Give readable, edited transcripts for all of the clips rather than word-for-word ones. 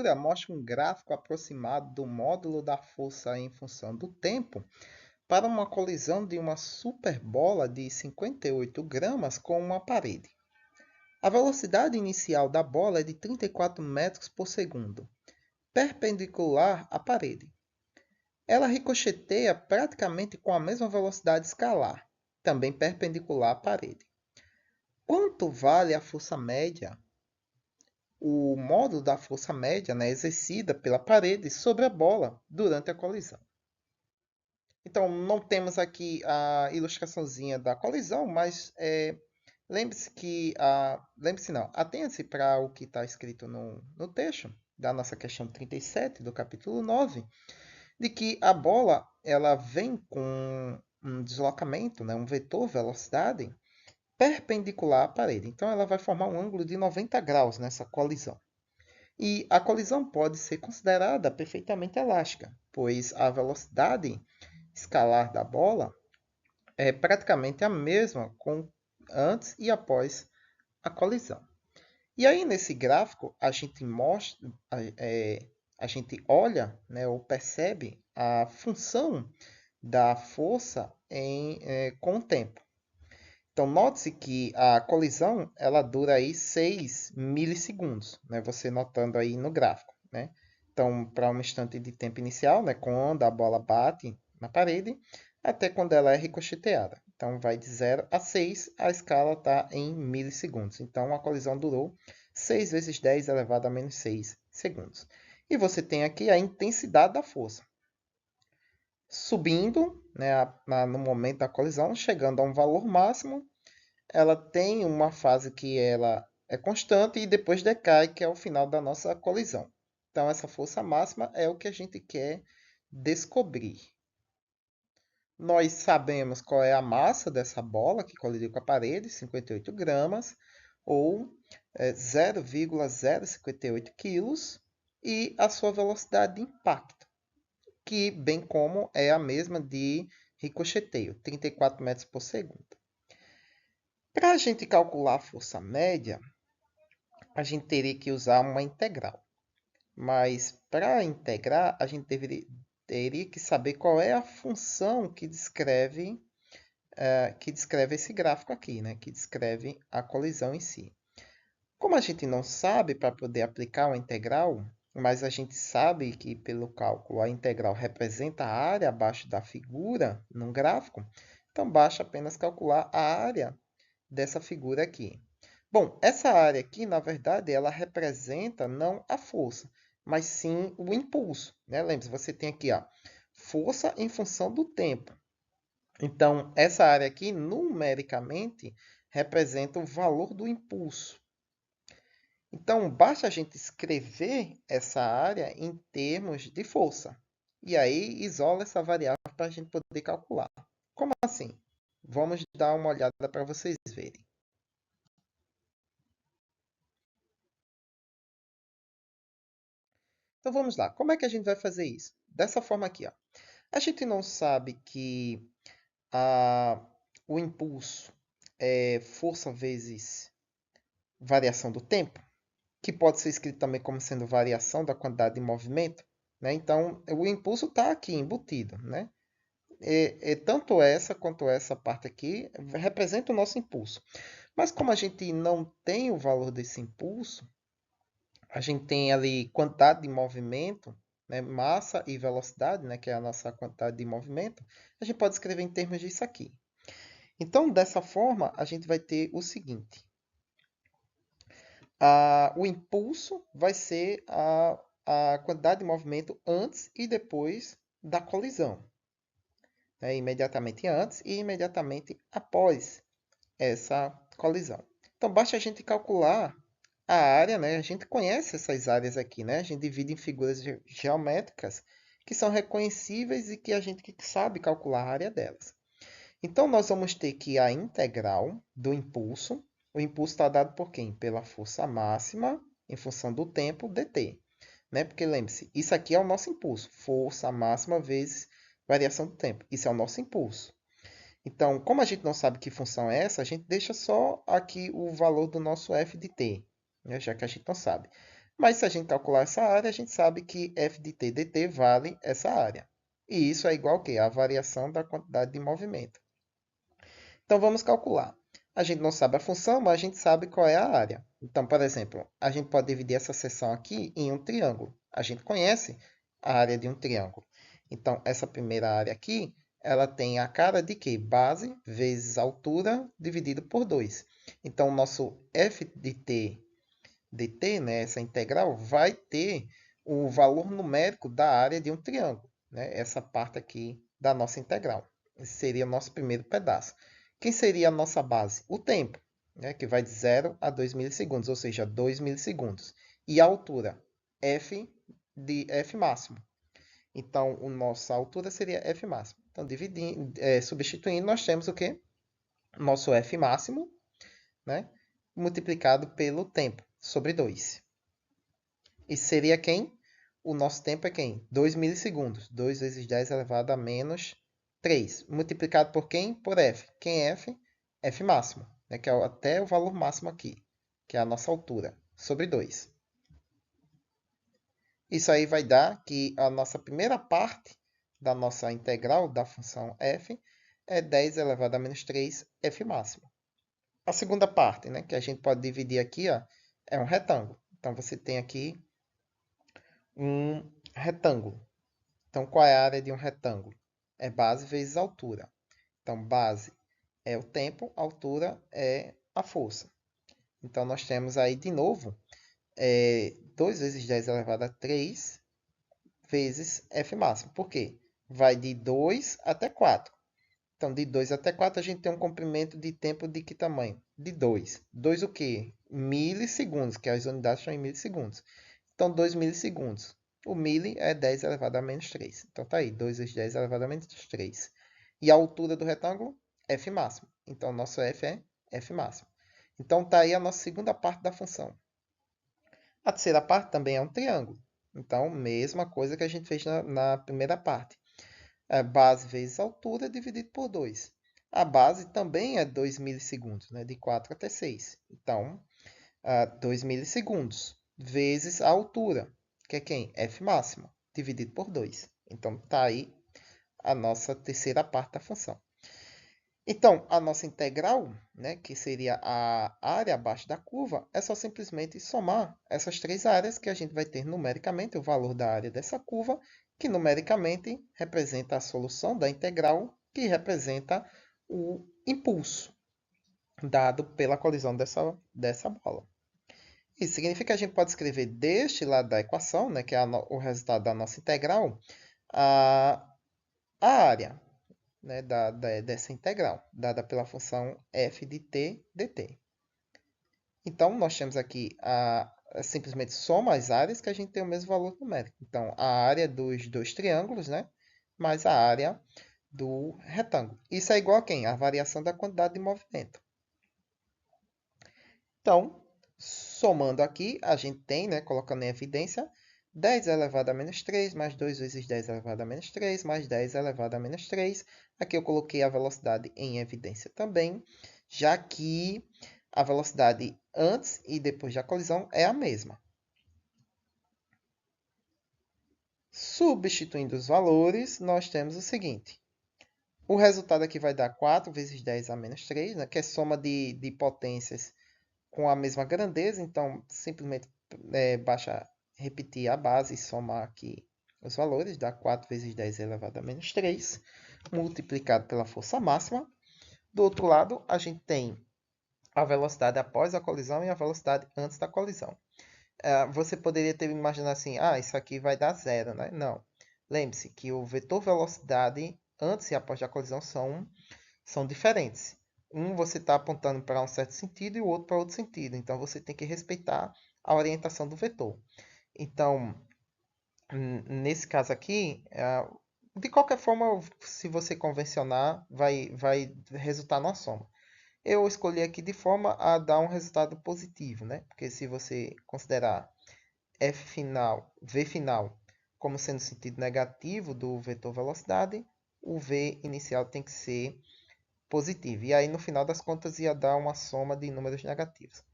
figura mostra um gráfico aproximado do módulo da força em função do tempo para uma colisão de uma superbola de 58 gramas com uma parede. A velocidade inicial da bola é de 34 metros por segundo, perpendicular à parede. Ela ricocheteia praticamente com a mesma velocidade escalar, também perpendicular à parede. Quanto vale a força média? O módulo da força média, exercida pela parede sobre a bola durante a colisão. Então, não temos aqui a ilustraçãozinha da colisão, mas lembre-se que... lembre-se não, atenha-se para o que está escrito no texto da nossa questão 37 do capítulo 9, de que a bola ela vem com um deslocamento, um vetor velocidade, perpendicular à parede. Então, ela vai formar um ângulo de 90 graus nessa colisão. E a colisão pode ser considerada perfeitamente elástica, pois a velocidade escalar da bola é praticamente a mesma antes e após a colisão. E aí, nesse gráfico, a gente mostra, a gente olha, ou percebe a função da força com o tempo. Então, note-se que a colisão ela dura aí 6 milissegundos, você notando aí no gráfico. Então, para um instante de tempo inicial, quando a bola bate na parede, até quando ela é ricocheteada. Então, vai de 0 a 6, a escala está em milissegundos. Então, a colisão durou 6 vezes 10 elevado a menos 6 segundos. E você tem aqui a intensidade da força. Subindo, no momento da colisão, chegando a um valor máximo, ela tem uma fase que ela é constante e depois decai, que é o final da nossa colisão. Então, essa força máxima é o que a gente quer descobrir. Nós sabemos qual é a massa dessa bola que colidiu com a parede, 58 gramas, ou 0,058 quilos, e a sua velocidade de impacto, que bem como é a mesma de ricocheteio, 34 metros por segundo. Para a gente calcular a força média, a gente teria que usar uma integral. Mas para integrar, a gente teria que saber qual é a função que descreve esse gráfico aqui, que descreve a colisão em si. Como a gente não sabe para poder aplicar uma integral, mas a gente sabe que pelo cálculo a integral representa a área abaixo da figura num gráfico, então basta apenas calcular a área dessa figura aqui. Bom, essa área aqui, na verdade, ela representa não a força, mas sim o impulso. Lembre-se, você tem aqui força em função do tempo. Então, essa área aqui, numericamente, representa o valor do impulso. Então, basta a gente escrever essa área em termos de força. E aí, isola essa variável para a gente poder calcular. Como assim? Vamos dar uma olhada para vocês verem. Então, vamos lá. Como é que a gente vai fazer isso? Dessa forma aqui. A gente não sabe que o impulso é força vezes variação do tempo, que pode ser escrito também como sendo variação da quantidade de movimento. Então, o impulso está aqui embutido. Tanto essa quanto essa parte aqui representa o nosso impulso. Mas como a gente não tem o valor desse impulso, a gente tem ali quantidade de movimento, massa e velocidade, que é a nossa quantidade de movimento, a gente pode escrever em termos disso aqui. Então, dessa forma, a gente vai ter o seguinte. O impulso vai ser a quantidade de movimento antes e depois da colisão. Imediatamente antes e imediatamente após essa colisão. Então, basta a gente calcular a área, a gente conhece essas áreas aqui, a gente divide em figuras geométricas que são reconhecíveis e que a gente sabe calcular a área delas. Então, nós vamos ter que a integral do impulso. O impulso está dado por quem? Pela força máxima em função do tempo, dt. Porque lembre-se, isso aqui é o nosso impulso. Força máxima vezes variação do tempo. Isso é o nosso impulso. Então, como a gente não sabe que função é essa, a gente deixa só aqui o valor do nosso f de t, já que a gente não sabe. Mas se a gente calcular essa área, a gente sabe que f de t dt vale essa área. E isso é igual ao quê? A variação da quantidade de movimento. Então, vamos calcular. A gente não sabe a função, mas a gente sabe qual é a área. Então, por exemplo, a gente pode dividir essa seção aqui em um triângulo. A gente conhece a área de um triângulo. Então, essa primeira área aqui, ela tem a cara de quê? Base vezes altura dividido por 2. Então, o nosso f de t dt, né, essa integral, vai ter o valor numérico da área de um triângulo. Né? Essa parte aqui da nossa integral. Esse seria o nosso primeiro pedaço. Quem seria a nossa base? O tempo, né, que vai de 0 a 2 milissegundos, ou seja, 2 milissegundos. E a altura? F de F máximo. Então, a nossa altura seria F máximo. Então, substituindo, nós temos o quê? Nosso F máximo, né, multiplicado pelo tempo, sobre 2. E seria quem? O nosso tempo é quem? 2 milissegundos. 2 vezes 10 elevado a menos 3. Multiplicado por quem? Por F. Quem é F? F máximo, né? Que é até o valor máximo aqui, que é a nossa altura, sobre 2. Isso aí vai dar que a nossa primeira parte da nossa integral da função f é 10 elevado a menos 3 f máximo. A segunda parte, né, que a gente pode dividir aqui, ó, é um retângulo. Então, você tem aqui um retângulo. Então, qual é a área de um retângulo? É base vezes altura. Então, base é o tempo, altura é a força. Então, nós temos aí, de novo, 2 vezes 10 elevado a 3 vezes F máximo. Por quê? Vai de 2 até 4. Então, de 2 até 4, a gente tem um comprimento de tempo de que tamanho? De 2. 2 o quê? Milissegundos, que as unidades são em milissegundos. Então, 2 milissegundos. O mili é 10 elevado a menos 3. Então, tá aí, 2 vezes 10 elevado a menos 3. E a altura do retângulo? F máximo. Então, nosso F é F máximo. Então, tá aí a nossa segunda parte da função. A terceira parte também é um triângulo. Então, mesma coisa que a gente fez na primeira parte. A base vezes altura dividido por 2. A base também é 2 milissegundos, né? De 4 até 6. Então, 2 milissegundos vezes a altura, que é quem? F máximo, dividido por 2. Então, está aí a nossa terceira parte da função. Então, a nossa integral, né, que seria a área abaixo da curva, é só simplesmente somar essas três áreas que a gente vai ter numericamente o valor da área dessa curva, que numericamente representa a solução da integral, que representa o impulso dado pela colisão dessa bola. Isso significa que a gente pode escrever deste lado da equação, né, que é o resultado da nossa integral, a área, né, dessa integral, dada pela função f de t dt. Então, nós temos aqui simplesmente soma as áreas que a gente tem o mesmo valor numérico. Então, a área dos dois triângulos, né, mais a área do retângulo. Isso é igual a quem? A variação da quantidade de movimento. Então, somando aqui, a gente tem, né, colocando em evidência, 10 elevado a menos 3, mais 2 vezes 10 elevado a menos 3, mais 10 elevado a menos 3. Aqui eu coloquei a velocidade em evidência também, já que a velocidade antes e depois da colisão é a mesma. Substituindo os valores, nós temos o seguinte. O resultado aqui vai dar 4 vezes 10 a menos 3, né, que é soma de potências com a mesma grandeza, então simplesmente basta repetir a base e somar aqui os valores, dá 4 vezes 10 elevado a menos 3, multiplicado pela força máxima. Do outro lado, a gente tem a velocidade após a colisão e a velocidade antes da colisão. Você poderia ter imaginado assim, isso aqui vai dar zero, né? Não. Lembre-se que o vetor velocidade antes e após a colisão são diferentes. Um você está apontando para um certo sentido e o outro para outro sentido. Então, você tem que respeitar a orientação do vetor. Então, nesse caso aqui, de qualquer forma, se você convencionar, vai resultar numa soma. Eu escolhi aqui de forma a dar um resultado positivo, né? Porque se você considerar V final como sendo sentido negativo do vetor velocidade, o V inicial tem que ser positivo. E aí, no final das contas, ia dar uma soma de números negativos.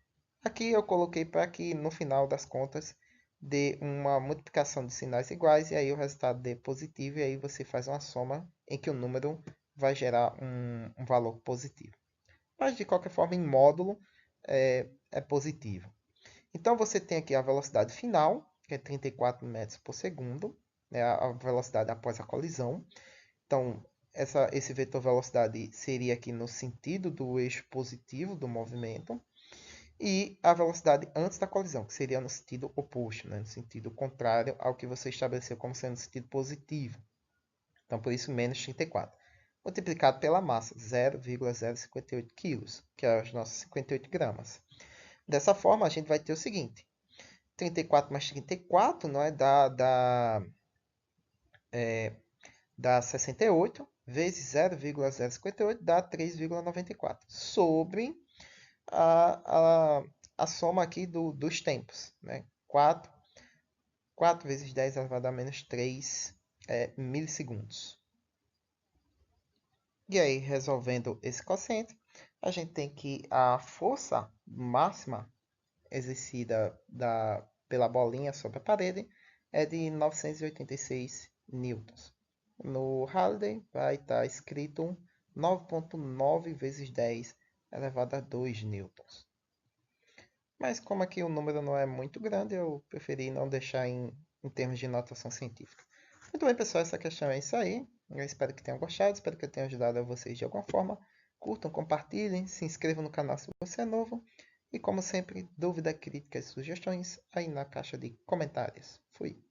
Aqui eu coloquei para que, no final das contas, dê uma multiplicação de sinais iguais e aí o resultado dê positivo e aí você faz uma soma em que o número vai gerar um valor positivo. Mas de qualquer forma, em módulo é positivo. Então você tem aqui a velocidade final, que é 34 metros por segundo, né, a velocidade após a colisão. Então esse vetor velocidade seria aqui no sentido do eixo positivo do movimento. E a velocidade antes da colisão, que seria no sentido oposto, né? No sentido contrário ao que você estabeleceu como sendo no sentido positivo. Então, por isso, menos 34. Multiplicado pela massa, 0,058 kg, que é os nossos 58 gramas. Dessa forma, a gente vai ter o seguinte. 34 mais 34 não é, dá 68, vezes 0,058 dá 3,94. Sobre a, a soma aqui dos tempos. Né? 4 vezes 10 elevado a menos 3 milissegundos. E aí, resolvendo esse quociente, a gente tem que a força máxima exercida pela bolinha sobre a parede é de 986 newtons. No Halliday vai estar escrito 9,9 vezes 10 elevado a 2 newtons. Mas como aqui o número não é muito grande, eu preferi não deixar em termos de notação científica. Muito bem, pessoal, essa questão é isso aí. Eu espero que tenham gostado, espero que eu tenha ajudado a vocês de alguma forma. Curtam, compartilhem, se inscrevam no canal se você é novo. E como sempre, dúvida, críticas, sugestões aí na caixa de comentários. Fui!